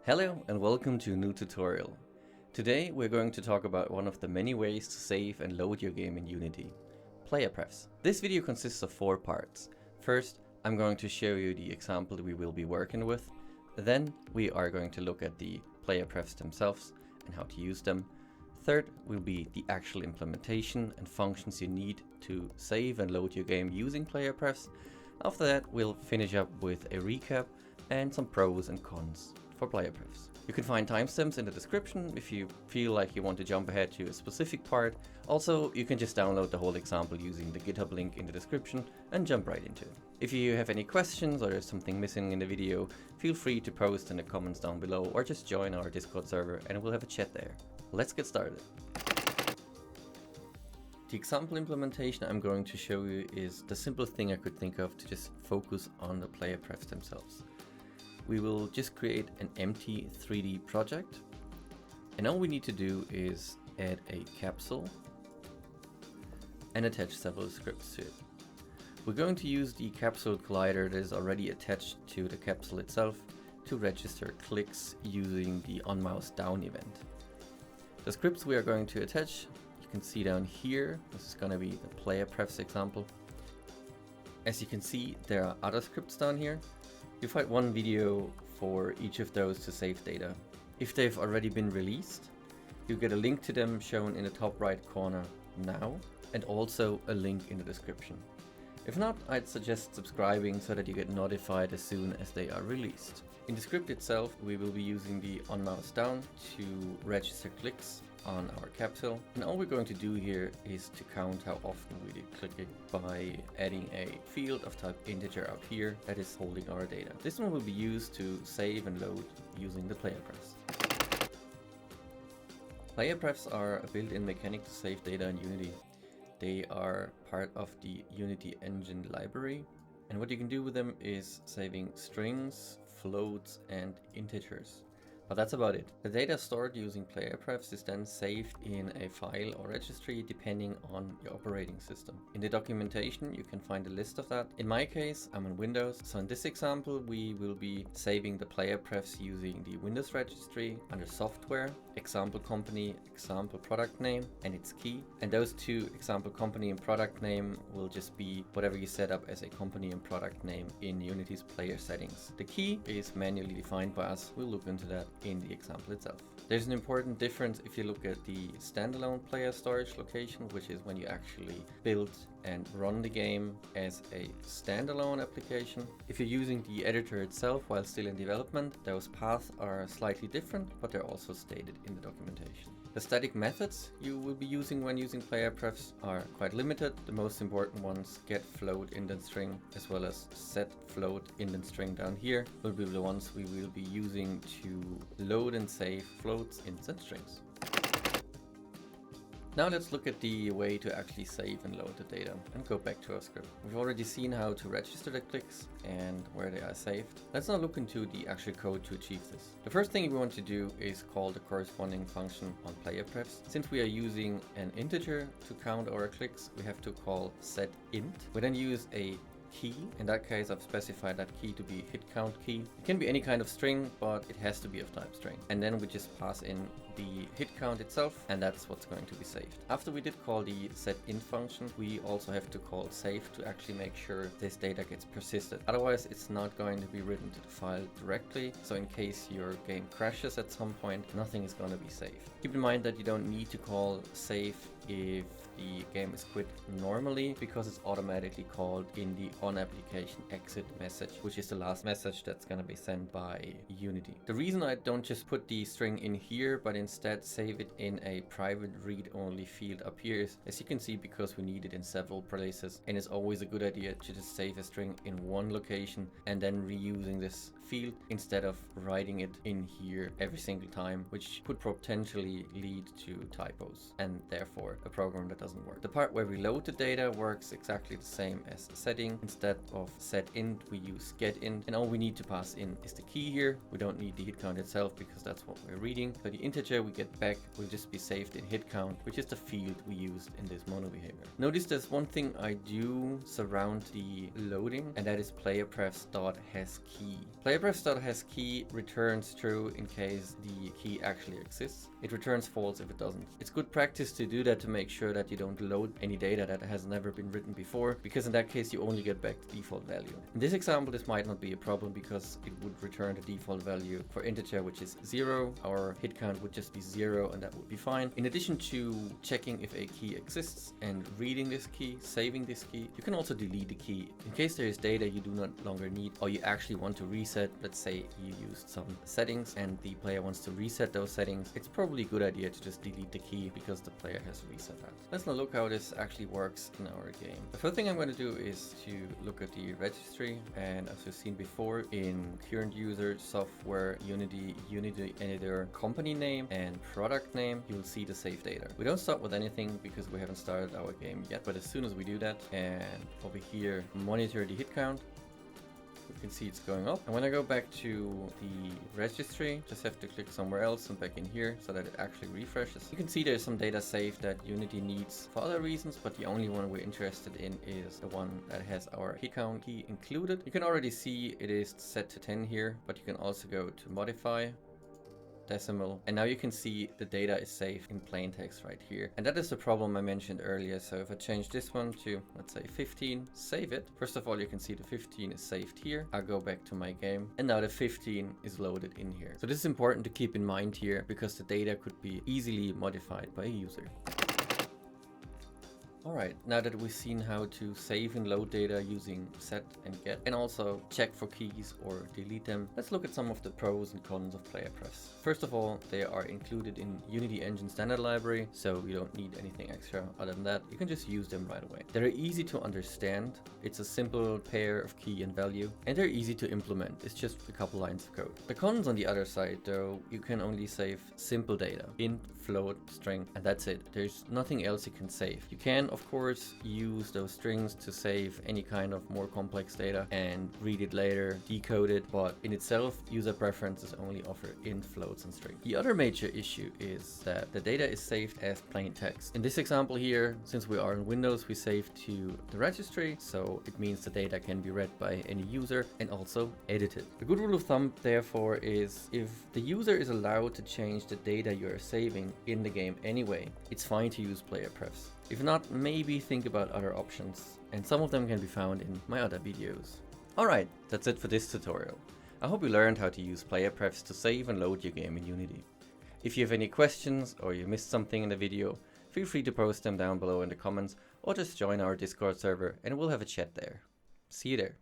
Hello and welcome to a new tutorial. Today we're going to talk about one of the many ways to save and load your game in Unity, PlayerPrefs. This video consists of 4 parts. First, I'm going to show you the example we will be working with. Then we are going to look at the PlayerPrefs themselves and how to use them. Third will be the actual implementation and functions you need to save and load your game using PlayerPrefs. After that, we'll finish up with a recap and some pros and cons for PlayerPrefs. You can find timestamps in the description if you feel like you want to jump ahead to a specific part. Also, you can just download the whole example using the GitHub link in the description and jump right into it. If you have any questions or there's something missing in the video, feel free to post in the comments down below or just join our Discord server and we'll have a chat there. Let's get started. The example implementation I'm going to show you is the simplest thing I could think of to just focus on the PlayerPrefs themselves. We will just create an empty 3D project, and all we need to do is add a capsule and attach several scripts to it. We're going to use the capsule collider that is already attached to the capsule itself to register clicks using the onMouseDown event. The scripts we are going to attach, you can see down here, this is going to be the PlayerPrefs example. As you can see, there are other scripts down here. You find one video for each of those to save data. If they've already been released, you get a link to them shown in the top right corner now, and also a link in the description. If not, I'd suggest subscribing so that you get notified as soon as they are released. In the script itself, we will be using the onMouseDown to register clicks on our capsule, and all we're going to do here is to count how often we did clicking by adding a field of type integer up here that is holding our data. This one will be used to save and load using the PlayerPrefs. PlayerPrefs are a built-in mechanic to save data in Unity. They are part of the Unity engine library, and what you can do with them is saving strings, floats and integers. But that's about it. The data stored using PlayerPrefs is then saved in a file or registry depending on your operating system. In the documentation you can find a list of that. In my case, I'm on Windows, so in this example we will be saving the PlayerPrefs using the Windows registry under software, example company, example product name and its key. And those two, example company and product name, will just be whatever you set up as a company and product name in Unity's player settings. The key is manually defined by us. We'll look into that in the example itself. There's an important difference if you look at the standalone player storage location, which is when you actually build and run the game as a standalone application. If you're using the editor itself while still in development, those paths are slightly different, but they're also stated in the documentation. The static methods you will be using when using PlayerPrefs are quite limited. The most important ones, get float indent string as well as set float indent string down here, will be the ones we will be using to load and save floats, ints and strings. Now let's look at the way to actually save and load the data and go back to our script. We've already seen how to register the clicks and where they are saved. Let's now look into the actual code to achieve this. The first thing we want to do is call the corresponding function on PlayerPrefs. Since we are using an integer to count our clicks, we have to call setInt. We then use a key. In that case, I've specified that key to be hitCount key. It can be any kind of string, but it has to be of type string. And then we just pass in the hitCount itself, and that's what's going to be saved. After we did call the setInt function, we also have to call save to actually make sure this data gets persisted. Otherwise, it's not going to be written to the file directly. So in case your game crashes at some point, nothing is going to be saved. Keep in mind that you don't need to call save if the game is quit normally, because it's automatically called in the onApplication exit message, which is the last message that's going to be sent by Unity. The reason I don't just put the string in here, but instead save it in a private read-only field up here is, as you can see, because we need it in several places, and it's always a good idea to just save a string in one location and then reusing this field instead of writing it in here every single time, which could potentially lead to typos and therefore a program that doesn't work. The part where we load the data works exactly the same as setting. Instead of setInt, we use getInt, and all we need to pass in is the key here. We don't need the hitCount itself because that's what we're reading. So the integer integer we get back will just be saved in hit count, which is the field we used in this mono behavior. Notice there's one thing I do surround the loading, and that is PlayerPrefs.hasKey. PlayerPrefs.hasKey returns true in case the key actually exists. It returns false if it doesn't. It's good practice to do that to make sure that you don't load any data that has never been written before, because in that case you only get back the default value. In this example, this might not be a problem because it would return the default value for integer, which is 0. Our hit count would just be 0, and that would be fine. In addition to checking if a key exists and reading this key, saving this key, you can also delete the key in case there is data you do not longer need, or you actually want to reset. Let's say you used some settings and the player wants to reset those settings. It's probably a good idea to just delete the key because the player has reset that. Let's now look how this actually works in our game. The first thing I'm going to do is to look at the registry, and as we've seen before, in current user, software, Unity editor, company name and product name, you'll see the save data. We don't start with anything because we haven't started our game yet, but as soon as we do that and over here monitor the hit count, you can see it's going up. And when I go back to the registry, just have to click somewhere else and back in here so that it actually refreshes. You can see there's some data saved that Unity needs for other reasons, but the only one we're interested in is the one that has our hit count key included. You can already see it is set to 10 here, but you can also go to modify, decimal, and now you can see the data is saved in plain text right here. And that is the problem I mentioned earlier. So if I change this one to, let's say 15, save it. First of all, you can see the 15 is saved here. I'll go back to my game, and now the 15 is loaded in here. So this is important to keep in mind here because the data could be easily modified by a user. Alright, now that we've seen how to save and load data using set and get, and also check for keys or delete them, let's look at some of the pros and cons of PlayerPrefs. First of all, they are included in Unity Engine standard library, so you don't need anything extra other than that. You can just use them right away. They're easy to understand. It's a simple pair of key and value, and they're easy to implement. It's just a couple lines of code. The cons on the other side, though, you can only save simple data, int, float, string, and that's it. There's nothing else you can save. You can, of course, use those strings to save any kind of more complex data and read it later, decode it, but in itself, user preferences only offer int, floats, and strings. The other major issue is that the data is saved as plain text. In this example here, since we are in Windows, we save to the registry, so it means the data can be read by any user and also edited. A good rule of thumb, therefore, is if the user is allowed to change the data you are saving in the game anyway, it's fine to use PlayerPrefs. If not, maybe think about other options, and some of them can be found in my other videos. Alright, that's it for this tutorial. I hope you learned how to use PlayerPrefs to save and load your game in Unity. If you have any questions or you missed something in the video, feel free to post them down below in the comments or just join our Discord server and we'll have a chat there. See you there.